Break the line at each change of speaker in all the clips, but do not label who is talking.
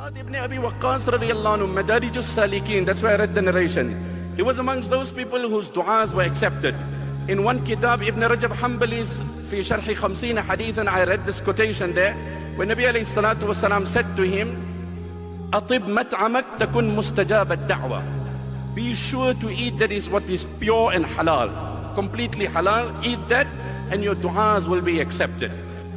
Sa'd ibn Abi Waqqas radiyallahu anhu, Madarijus Salikin, that's why I read the narration. He was amongst those people whose du'as were accepted. In one kitab, Ibn Rajab Hanbali's fi sharhi 50 hadith, and I read this quotation there, when Nabi alayhi salatu wasalam said to him, Atib mat'amak takun mustajab ad-da'wa. Be sure to eat that is what is pure and halal, completely halal. Eat that and your du'as will be accepted.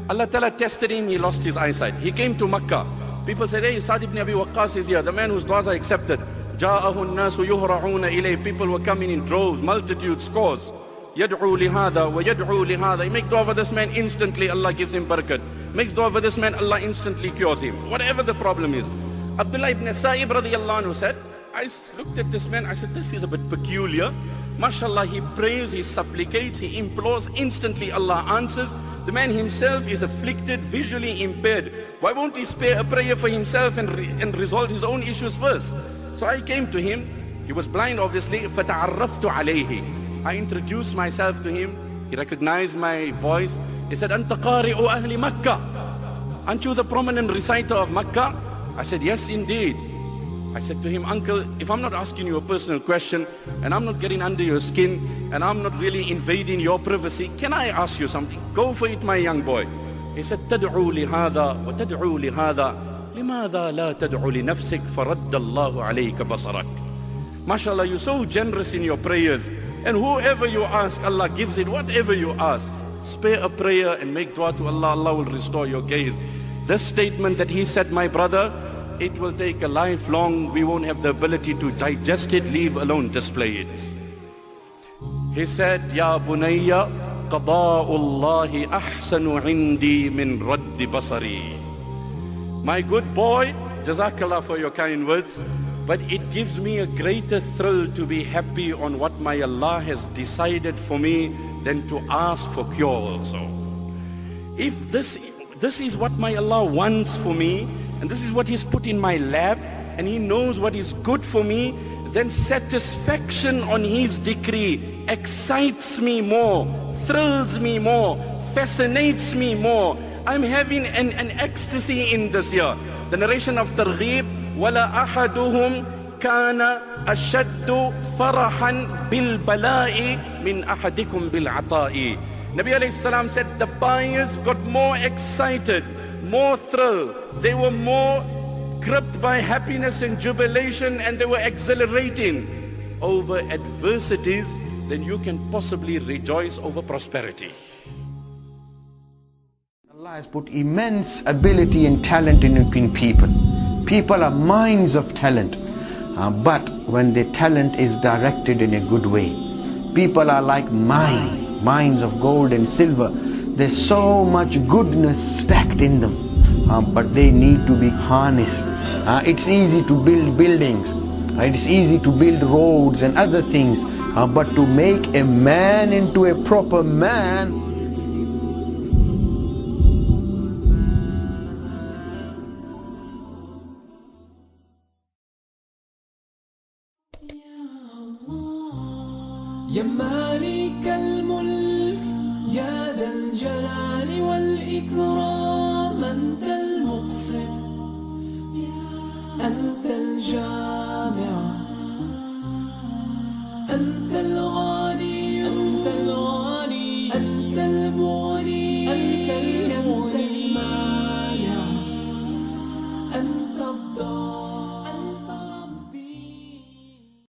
Allah Ta'ala tested him, he lost his eyesight. He came to Makkah. People said, hey, Sa'd ibn Abi Waqqas is here, the man whose du'as are accepted. Ja'ahu an-nasu yuhra'una ilayh. People were coming in droves, multitudes, scores. Yad'u lihada wa yad'u lihada. He makes dua for this man, instantly Allah gives him barakat. Makes dua for this man, Allah instantly cures him. Whatever the problem is. Abdullah ibn Sa'ib radiyallahu anhu said, I looked at this man, I said, this is a bit peculiar. MashaAllah, he prays, he supplicates, he implores, instantly Allah answers. The man himself is afflicted, visually impaired. Why won't he spare a prayer for himself and resolve his own issues first? So I came to him. He was blind, obviously. فَتَعَرَّفْتُ عَلَيْهِ. I introduced myself to him. He recognized my voice. He said, أَنْتَ قَارِئُ أَهْلِ مَكَّةِ. Aren't you the prominent reciter of Makkah? I said, yes, indeed. I said to him, uncle, if I'm not asking you a personal question, and I'm not getting under your skin, and I'm not really invading your privacy, can I ask you something? Go for it, my young boy. He said, تَدْعُو لِهَذَا وَتَدْعُو لِهَذَا لِمَاذَا لَا تَدْعُو لِنَفْسِكَ فَرَدَّ اللَّهُ عَلَيْكَ بَصَرَكَ. MashaAllah, you're so generous in your prayers, and whoever you ask, Allah gives it, whatever you ask. Spare a prayer and make dua to Allah, Allah will restore your gaze. This statement that he said, my brother, it will take a lifelong, we won't have the ability to digest it, leave alone display it. He said, Ya bunayya, qada'ullahi ahsanu indi min raddi basari. My good boy, Jazakallah for your kind words, but it gives me a greater thrill to be happy on what my Allah has decided for me than to ask for cure also. If this is what my Allah wants for me, and this is what He's put in my lap, and He knows what is good for me, then satisfaction on His decree excites me more, thrills me more, fascinates me more. I'm having an ecstasy in this year. The narration of Targheeb, وَلَا أَحَدُهُمْ كَانَ أَشَدُّ فَرَحًا بِالْبَلَاءِ مِنْ أَحَدِكُمْ بِالْعَطَاءِ. Nabi alayhi salam said the buyers got more excited, more thrilled. They were more gripped by happiness and jubilation, and they were exhilarating over adversities than you can possibly rejoice over prosperity.
Allah has put immense ability and talent in people. People are mines of talent, but when the talent is directed in a good way, people are like mines of gold and silver. There's so much goodness stacked in them, but they need to be harnessed. It's easy to build buildings, it's easy to build roads and other things, but to make a man into a proper man,
يا مالك الملك يا ذا الجلال والإكرام أنت المقسط أنت الجامع أنت الغني أنت الغني أنت المغني أنت المانع أنت